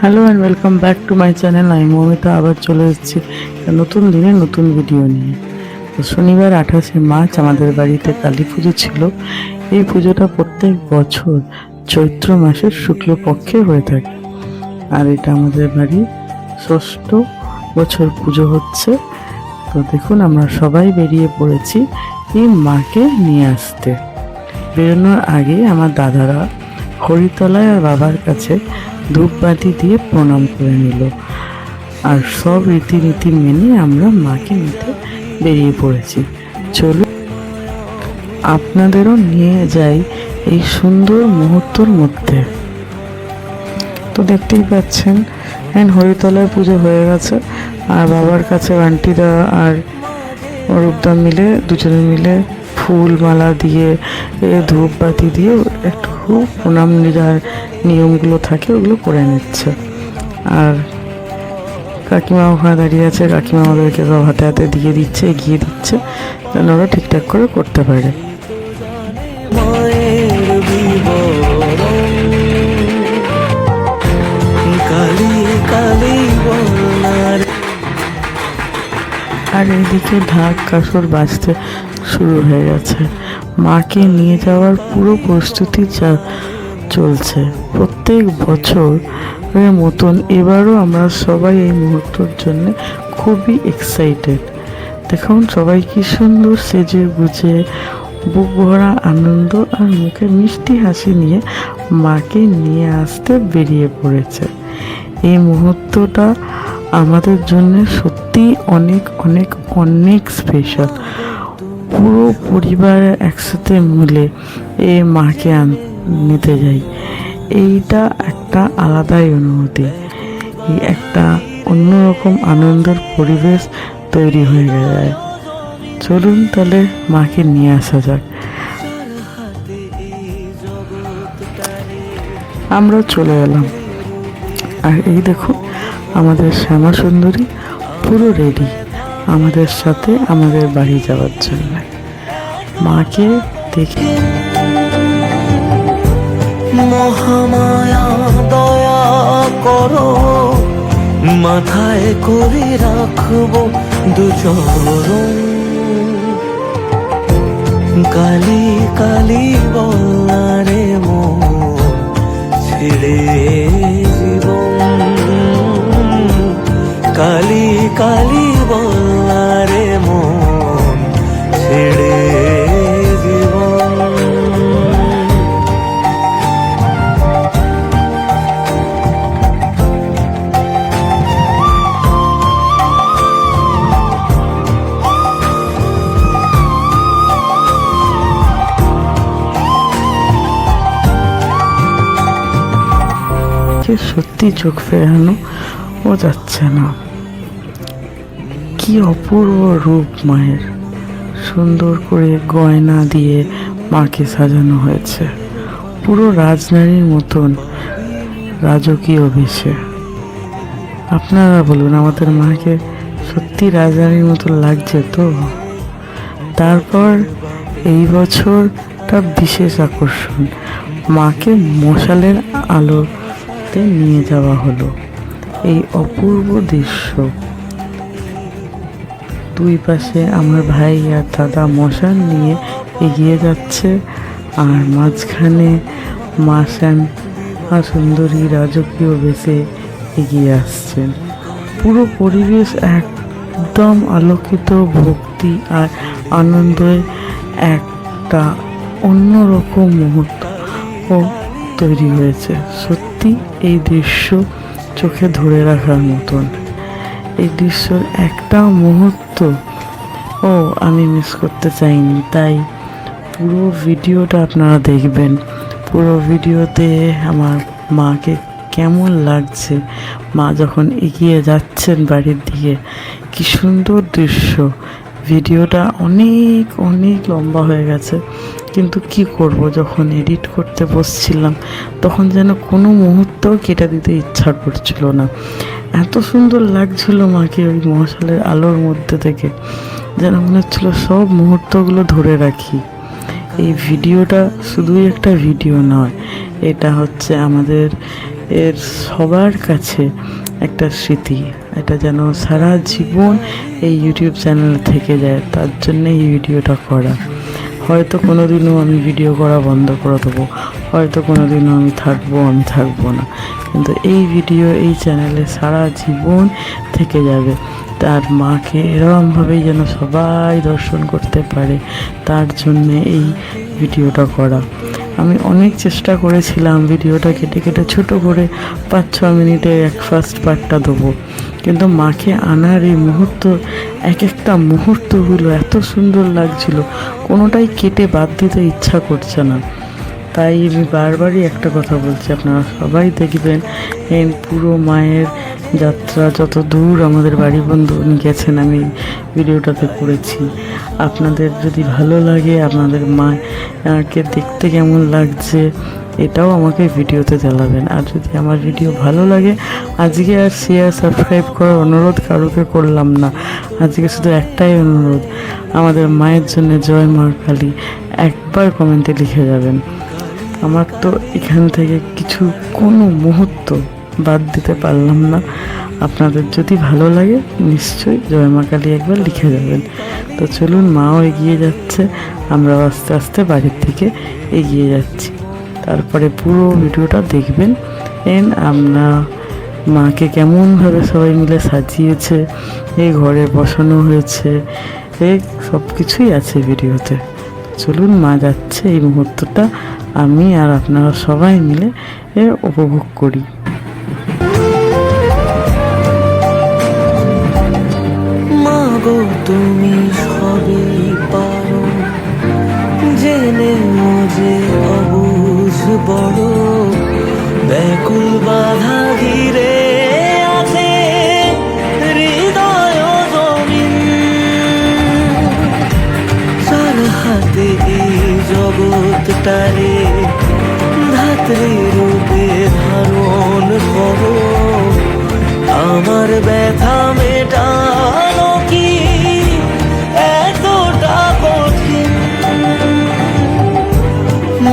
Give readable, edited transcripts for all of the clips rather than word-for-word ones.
Hello and welcome back to my channel. আমি মমিতা আবার চলে এসেছি নতুন দিনে নতুন ভিডিও নিয়ে। তো শনিবার 28শে মার্চ আমাদের বাড়িতে কালী পুজো ছিল। এই পুজোটা প্রত্যেক বছর চৈত্র মাসের শুক্লপক্ষে হয়ে থাকে, আর এটা আমাদের বাড়ির ষষ্ঠ বছর পুজো হচ্ছে। তো দেখুন, আমরা সবাই বেরিয়ে পড়েছি এই মাকে নিয়ে আসতে। বেরোনোর আগে আমার দাদারা হরিতলায় আর বাবার কাছে ধূপবাতি দিয়ে প্রণাম করে নিল, আর সব রীতিনীতি মেনে আমরা মাকে নিতে বেরিয়ে পড়েছি। চলুন আপনাদেরও নিয়ে যাই এই সুন্দর মুহূর্তর মধ্যে। তো দেখতেই পাচ্ছেন হরিতলায় পুজো হয়ে গেছে, আর বাবার কাছে আন্টিরা আর অরূপদা মিলে দুজনে মিলে ফুল মালা দিয়ে ধূপবাতি দিয়ে একটু প্রণাম যার নিয়মগুলো থাকে ওগুলো করে নিচ্ছে। আর কাকিমা ওখানে দাঁড়িয়ে আছে, কাকিমা আমাদেরকে সব হাতে হাতে দিয়ে দিচ্ছে, এগিয়ে দিচ্ছে যেন ওরা ঠিকঠাক করে করতে পারে। আর এইদিকে ঢাক কাসর বাজতে শুরু হয়ে গেছে। মাকে নিয়ে যাওয়ার পুরো প্রস্তুতি চলছে। প্রত্যেক বছরের মতন এবারও আমরা সবাই এই মুহূর্তের জন্য খুবই এক্সাইটেড। দেখুন সবাই কি সুন্দর সেজে গুজে বুক ভরা আনন্দ আর মুখে মিষ্টি হাসি নিয়ে মাকে নিয়ে আসতে বেরিয়ে পড়েছে। এই মুহূর্তটা আমাদের জন্য সত্যি অনেক অনেক অনেক স্পেশাল। পুরো পরিবার একসাথে মিলে এই মাকে নিতে যাই, এইটা একটা আলাদাই অনুভূতি। এই একটা অন্যরকম আনন্দের পরিবেশ তৈরি হয়ে যায়। চলুন তাহলে মাকে নিয়ে আসা যাক। আমরা চলে এলাম, আর এই দেখুন আমাদের শ্যামা সুন্দরী পুরো রেডি আমাদের সাথে আমাদের বাড়ি যাওয়ার জন্য। মাকে দেখে মহামায়া দয়া করো, মাথায় করে রাখবো দুচরণ। কালী কালী বলারে মন ছেড়ে জীবন, কালী কালী বলারে মন ছেড়ে জীবন। সত্যি চোখ ফেরানো ও যাচ্ছে না। কি অপূর্ব রূপ মায়ের, সুন্দর করে গয়না দিয়ে মাকে সাজানো হয়েছে পুরো রাজনারীর মতন রাজকীয় বেশে। আপনারা বলুন আমাদের মাকে সত্যি রাজরানীর মতন লাগছে তো? তারপর এই বছরটা বিশেষ আকর্ষণ, মাকে মশালের আলোতে নিয়ে যাওয়া হলো। এই অপূর্ব দৃশ্য, দুই পাশে আমার ভাই আর দাদা মশাল নিয়ে এগিয়ে যাচ্ছে, আর মাঝখানে মা শ্যামা সুন্দরী রাজকীয় বেশে এগিয়ে আসছেন। পুরো পরিবেশ একদম আলোকিত, ভক্তি আর আনন্দের একটা অন্যরকম মুহূর্ত তৈরি হয়েছে। সত্যি এই দৃশ্য চোখে ধরে রাখার মতন। এই দৃশ্যর একটা মুহূর্ত আমি মিস করতে চাইনি। তাই পুরো ভিডিওটা আপনারা দেখবেন। পুরো ভিডিওতে আমার মাকে কেমন লাগছে, মা যখন এগিয়ে যাচ্ছেন বাড়ির দিকে, কি সুন্দর দৃশ্য। ভিডিওটা অনেক অনেক লম্বা হয়ে গেছে, কিন্তু কি করব, যখন এডিট করতে বসছিলাম তখন যেন কোনো মুহূর্ত কেটে দিতে ইচ্ছা করছিল না। এত সুন্দর লাগছিল মাকে ওই মশালের আলোর মধ্যে থেকে, যেন মনে হচ্ছিল সব মুহূর্তগুলো ধরে রাখি। এই ভিডিওটা শুধুই একটা ভিডিও নয়, এটা হচ্ছে আমাদের এর সবার কাছে একটা স্মৃতি। এটা যেন সারা জীবন এই ইউটিউব চ্যানেল থেকে যায়, তার জন্য এই ভিডিওটা করা। হয়তো কোনো দিনও আমি ভিডিও করা বন্ধ করে দেবো, হয়তো কোনো দিনও আমি থাকবো না, কিন্তু এই ভিডিও এই চ্যানেলে সারা জীবন থেকে যাবে। তার মাকে এরকমভাবেই যেন সবাই দর্শন করতে পারে, তার জন্যে এই ভিডিওটা করা। আমি অনেক চেষ্টা করেছিলাম ভিডিওটা কেটে কেটে ছোটো করে 5-6 মিনিটে ফার্স্ট পার্টটা দেবো, কিন্তু মাকে আনার এই মুহূর্ত, এক একটা মুহূর্তগুলো এত সুন্দর লাগছিল, কোনোটাই কেটে বাদ দিতে ইচ্ছা করছে না। তাই আমি বারবারই একটা কথা বলছি, আপনারা সবাই দেখবেন এই পুরো মায়ের যাত্রা, যত দূর আমাদের বাড়ি বন্ধু গেছেন আমি ভিডিওটাতে করেছি। আপনাদের যদি ভালো লাগে, আপনাদের মাকে দেখতে কেমন লাগছে, এটাও আমাকে ভিডিওতে জানাবেন। আর যদি আমার ভিডিও ভালো লাগে, আজকে আর শেয়ার সাবস্ক্রাইব করার অনুরোধ কারোকে করলাম না, আজকে শুধু একটাই অনুরোধ, আমাদের মায়ের জন্য জয় মা কালী একবার কমেন্টে লিখে যাবেন। আমার তো এখান থেকে কোনো মুহূর্ত বাদ দিতে পারলাম না। আপনাদের যদি ভালো লাগে নিশ্চয়ই জয় মা কালী একবার লিখে যাবেন। তো চলুন, মাও এগিয়ে যাচ্ছে, আমরা আস্তে আস্তে বাড়ির থেকে এগিয়ে যাচ্ছি। তারপরে পুরো ভিডিওটা দেখবেন, আমরা মাকে কেমনভাবে সবাই মিলে সাজিয়েছে, এই ঘরে বসানো হয়েছে, এই সব কিছুই আছে ভিডিওতে। চলুন, মা যাচ্ছে, এই মুহূর্তটা আমি আর আপনারা সবাই মিলে উপভোগ করি। মা গো তুমি সবই পারো, জেনে যে অবুঝ বড়, ব্যাকুল বাধা ঘিরে আছে হৃদয় জমিন, যার হাতে এই জগৎটারে ধাত্রী রূপে ধারণ করো, আমার ব্যথা মেটানো কি এতটা কঠিন,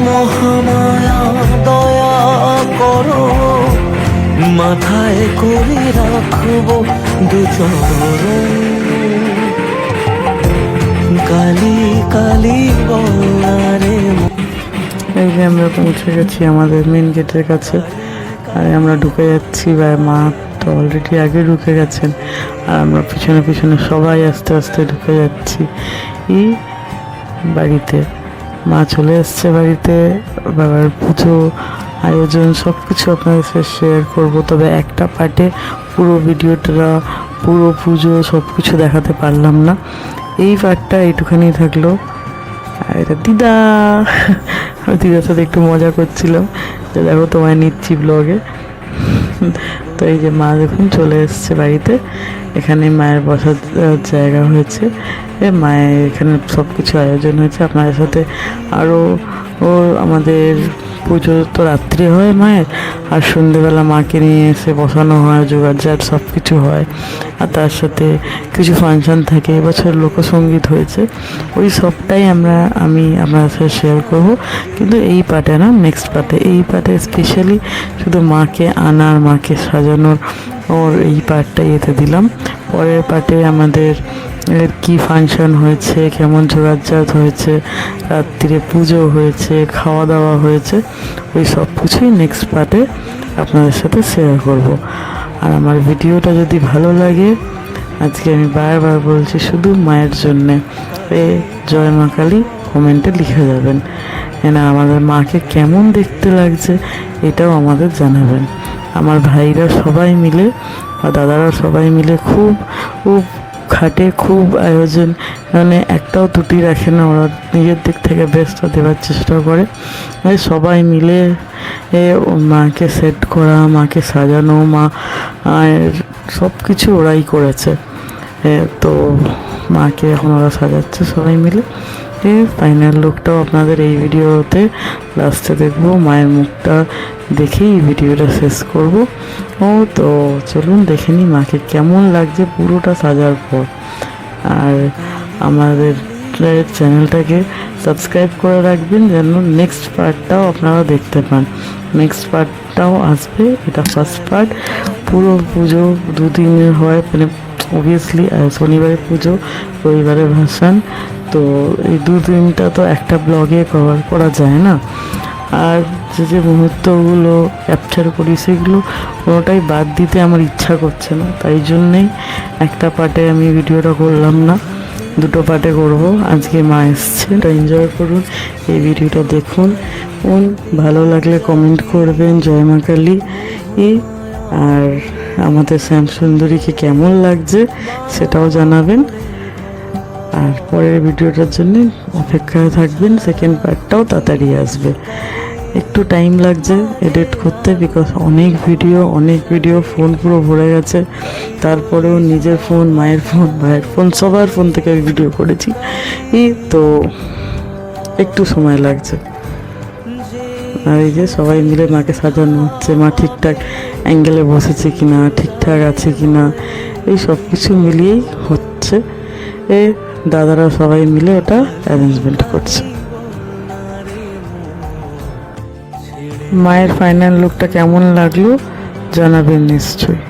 মহামায়া দয়া করো, মাথায় করে রাখবো দুচরণ, কালী কালী বলারে। এই যে আমরা পৌঁছে গেছি আমাদের মেন গেটের কাছে, আর আমরা ঢুকে যাচ্ছি, বা মা তো অলরেডি আগে ঢুকে গেছেন, আর আমরা পিছনে পিছনে সবাই আস্তে আস্তে ঢুকে যাচ্ছি এই বাড়িতে। মা চলে এসছে বাড়িতে, বাবার পুজো আয়োজন সব কিছু আপনাদের সাথে শেয়ার করবো, তবে একটা পার্টে পুরো ভিডিওটা, পুরো পুজো সব কিছু দেখাতে পারলাম না। এই পার্টটা এইটুখানি থাকলো। আর এটা দিদার সাথে একটু মজা করছিলাম যে দেখো তোমায় নিচ্ছি ব্লগে। তো এই যে মা দেখুন চলে এসছে বাড়িতে, এখানে মায়ের বসার জায়গা হয়েছে, মায়ের এখানে সব কিছু আয়োজন হয়েছে আপনাদের সাথে। আরও আমাদের পুজো তো রাত্রে হয় মায়ের, আর সন্ধ্যেবেলা মাকে নিয়ে এসে বসানো হয়, জোগাড়জাট সব কিছু হয়, আর তার সাথে কিছু ফাংশান থাকে। এবছর লোকসঙ্গীত হয়েছে, ওই সবটাই আমি আপনাদের সাথে শেয়ার করব, কিন্তু এই পার্টে না, নেক্সট পার্টে। এই পার্টে স্পেশালি শুধু মাকে আনার, মাকে সাজানোর এই পার্টটা এতে দিলাম। পরের পার্টে আমাদের কি ফাংশন হয়েছে, কেমন জোগাড়জাত হয়েছে, রাত্রিরে পুজো হয়েছে, খাওয়া দাওয়া হয়েছে, ওই সব কিছুই নেক্সট পার্টে আপনাদের সাথে শেয়ার করব। আর আমার ভিডিওটা যদি ভালো লাগে, আজকে আমি বারবার বলছি, শুধু মায়ের জন্যে জয় মা কালী কমেন্টে লিখে যাবেন, না আমাদের মাকে কেমন দেখতে লাগছে এটাও আমাদের জানাবেন। আমার ভাইরা সবাই মিলে বা দাদারা সবাই মিলে খুব খাটে, খুব আয়োজন, মানে একটাও ত্রুটি রাখে না, ওরা নিজের দিক থেকে বেস্টটা দেওয়ার চেষ্টা করে। সবাই মিলে মাকে সেট করা, মাকে সাজানো, মায়ের সব কিছু ওরাই করেছে। তো মাকে এখন ওরা সাজাচ্ছে সবাই মিলে। ফাইনাল লুকটাও আপনাদের এই ভিডিওতে লাস্টে দেখবো, মায়ের মুখটা দেখেই ভিডিওটা শেষ করব। তো চলুন দেখে নিই মাকে কেমন লাগছে পুরোটা সাজার পর। আর আমাদের ডাইরেক্ট চ্যানেলটাকে সাবস্ক্রাইব করে রাখবেন, যেন নেক্সট পার্টটাও আপনারা দেখতে পান। নেক্সট পার্টটাও আসবে, এটা ফার্স্ট পার্ট। পুরো পুজো 2 দিনের হয়, মানে অবভিয়াসলি শনিবারে পুজো, রবিবারে ভাসান। তো এই 2 দিনটা তো একটা ব্লগে কভার করা যায় না। আর যে যে মুহূর্তগুলো ক্যাপচার করি সেগুলো কোনোটাই বাদ দিতে আমার ইচ্ছা করছে না, তাই জন্যেই একটা পার্টে আমি ভিডিওটা করলাম না, 2টো পার্টে করব। আজকে মা এসছে, এনজয় করুন, এই ভিডিওটা দেখুন। ভালো লাগলে কমেন্ট করবেন জয় মা কালী। আর আমাদের শ্যামসুন্দরীকে কেমন লাগছে সেটাও জানাবেন। আর পরের ভিডিওটার জন্য অপেক্ষায় থাকবেন, সেকেন্ড পার্টটাও তাড়াতাড়ি আসবে। একটু টাইম লাগছে এডিট করতে, বিকজ অনেক ভিডিও, ফোন পুরো ভরে গেছে। তারপরেও নিজের ফোন, মায়ের ফোন, ভাইয়ের ফোন, সবার ফোন থেকে আমি ভিডিও করেছি, তো একটু সময় লাগছে। আর এই যে সবাই মিলে মাকে সাজানো হচ্ছে, মা ঠিকঠাক অ্যাঙ্গেলে বসেছে কিনা, ঠিকঠাক আছে কিনা, এই সব কিছু মিলিয়েই হচ্ছে। দাদারা সবাই মিলে ওটা অ্যারেঞ্জমেন্ট করছে। মায়ের ফাইনাল লুকটা কেমন লাগলো জানাবেন নিশ্চয়ই।